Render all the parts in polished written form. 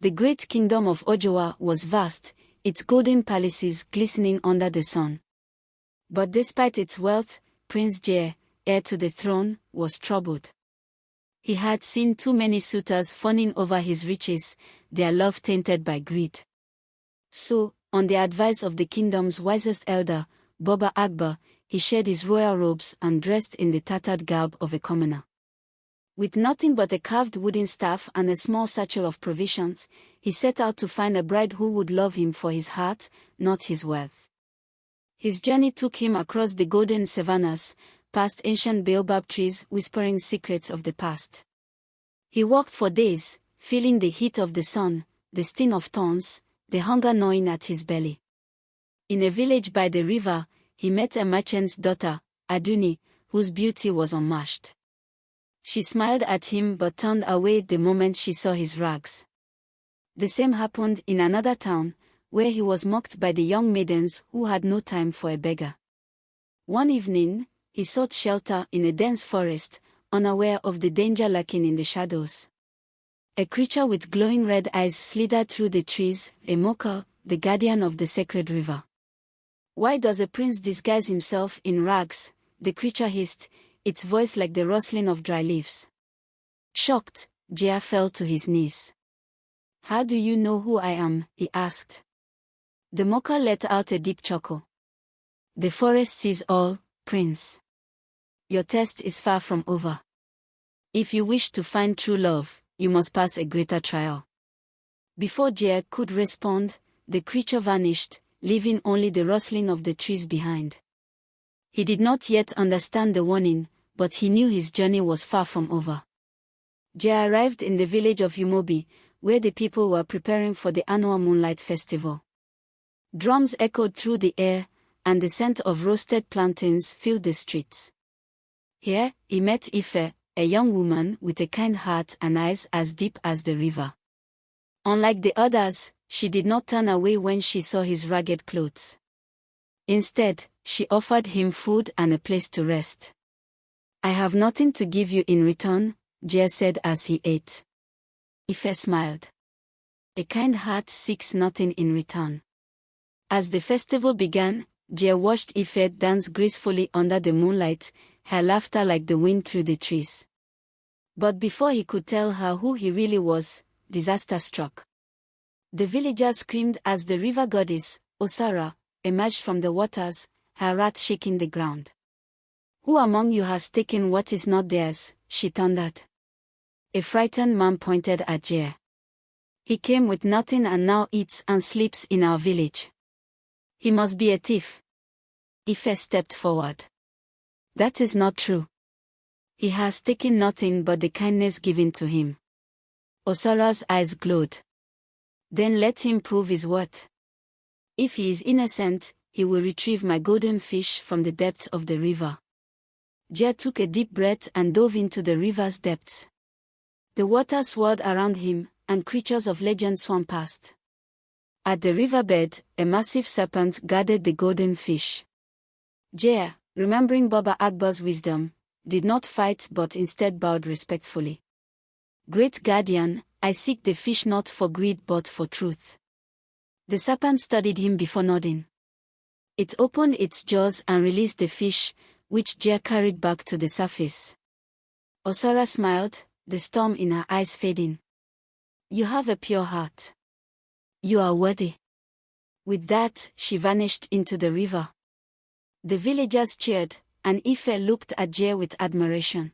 The great kingdom of Oduwa was vast, its golden palaces glistening under the sun. But despite its wealth, Prince Jare, heir to the throne, was troubled. He had seen too many suitors fawning over his riches, their love tainted by greed. So, on the advice of the kingdom's wisest elder, Baba Akbar, he shed his royal robes and dressed in the tattered garb of a commoner. With nothing but a carved wooden staff and a small satchel of provisions, he set out to find a bride who would love him for his heart, not his wealth. His journey took him across the golden savannas, past ancient baobab trees whispering secrets of the past. He walked for days, feeling the heat of the sun, the sting of thorns, the hunger gnawing at his belly. In a village by the river, he met a merchant's daughter, Aduni, whose beauty was unmatched. She smiled at him but turned away the moment she saw his rags. The same happened in another town, where he was mocked by the young maidens who had no time for a beggar. One evening, he sought shelter in a dense forest, unaware of the danger lurking in the shadows. A creature with glowing red eyes slithered through the trees, a mocker, the guardian of the sacred river. "Why does a prince disguise himself in rags?" the creature hissed, its voice like the rustling of dry leaves. Shocked, Jare fell to his knees. "How do you know who I am?" he asked. The mocker let out a deep chuckle. "The forest sees all, Prince. Your test is far from over. If you wish to find true love, you must pass a greater trial." Before Jare could respond, the creature vanished, leaving only the rustling of the trees behind. He did not yet understand the warning, but he knew his journey was far from over. Jare arrived in the village of Umobi, where the people were preparing for the annual Moonlight Festival. Drums echoed through the air, and the scent of roasted plantains filled the streets. Here, he met Ife, a young woman with a kind heart and eyes as deep as the river. Unlike the others, she did not turn away when she saw his ragged clothes. Instead, she offered him food and a place to rest. "I have nothing to give you in return," Jare said as he ate. Ife smiled. A kind heart seeks nothing in return. As the festival began, Jare watched Ife dance gracefully under the moonlight, her laughter like the wind through the trees. But before he could tell her who he really was, disaster struck. The villagers screamed as the river goddess, Osara, emerged from the waters, her wrath shaking the ground. "Who among you has taken what is not theirs?" she thundered. A frightened man pointed at Jare. "He came with nothing and now eats and sleeps in our village. He must be a thief." Ife stepped forward. "That is not true. He has taken nothing but the kindness given to him." Osara's eyes glowed. "Then let him prove his worth. If he is innocent, he will retrieve my golden fish from the depths of the river." Jare took a deep breath and dove into the river's depths. The water swirled around him, and creatures of legend swam past. At the riverbed, a massive serpent guarded the golden fish. Jare, remembering Baba Akbar's wisdom, did not fight but instead bowed respectfully. "Great guardian, I seek the fish not for greed but for truth." The serpent studied him before nodding. It opened its jaws and released the fish, which Jare carried back to the surface. Osara smiled, the storm in her eyes fading. "You have a pure heart. You are worthy." With that, she vanished into the river. The villagers cheered, and Ife looked at Jare with admiration.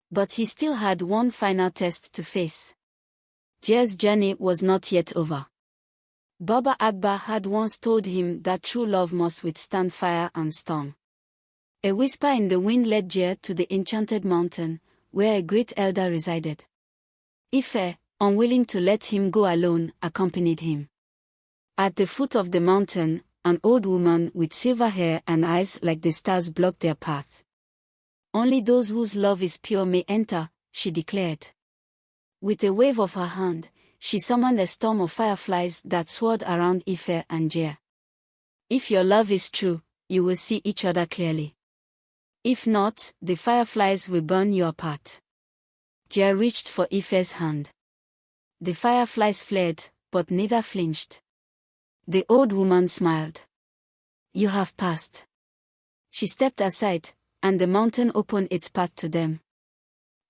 But he still had one final test to face. Jare's journey was not yet over. Baba Akbar had once told him that true love must withstand fire and storm. A whisper in the wind led Jare to the enchanted mountain, where a great elder resided. Ife, unwilling to let him go alone, accompanied him. At the foot of the mountain, an old woman with silver hair and eyes like the stars blocked their path. "Only those whose love is pure may enter," she declared. With a wave of her hand, she summoned a storm of fireflies that soared around Ife and Jare. "If your love is true, you will see each other clearly. If not, the fireflies will burn you apart." Jare reached for Ife's hand. The fireflies flared, but neither flinched. The old woman smiled. You have passed. She stepped aside, and the mountain opened its path to them.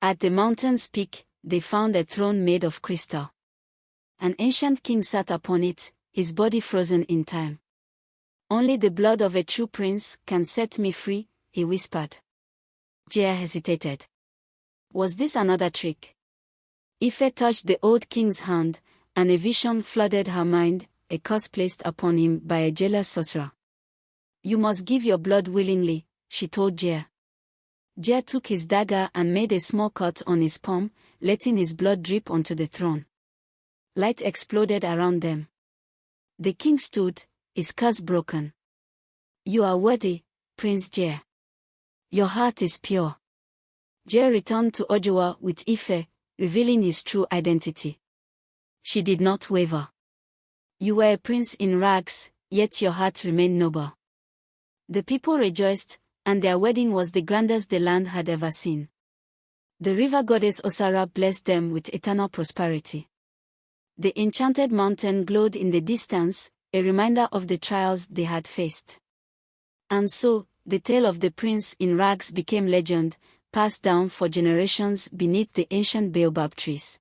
At the mountain's peak, they found a throne made of crystal. An ancient king sat upon it, his body frozen in time. Only the blood of a true prince can set me free, he whispered. Jare hesitated. Was this another trick? Ife touched the old king's hand, and a vision flooded her mind, a curse placed upon him by a jealous sorcerer. You must give your blood willingly, she told Jare. Jare took his dagger and made a small cut on his palm, letting his blood drip onto the throne. Light exploded around them. The king stood, his curse broken. You are worthy, Prince Jare. Your heart is pure. Jare returned to Oduwa with Ife, revealing his true identity. She did not waver. You were a prince in rags, yet your heart remained noble. The people rejoiced, and their wedding was the grandest the land had ever seen. The river goddess Osara blessed them with eternal prosperity. The enchanted mountain glowed in the distance, a reminder of the trials they had faced. And so, the tale of the prince in rags became legend, passed down for generations beneath the ancient baobab trees.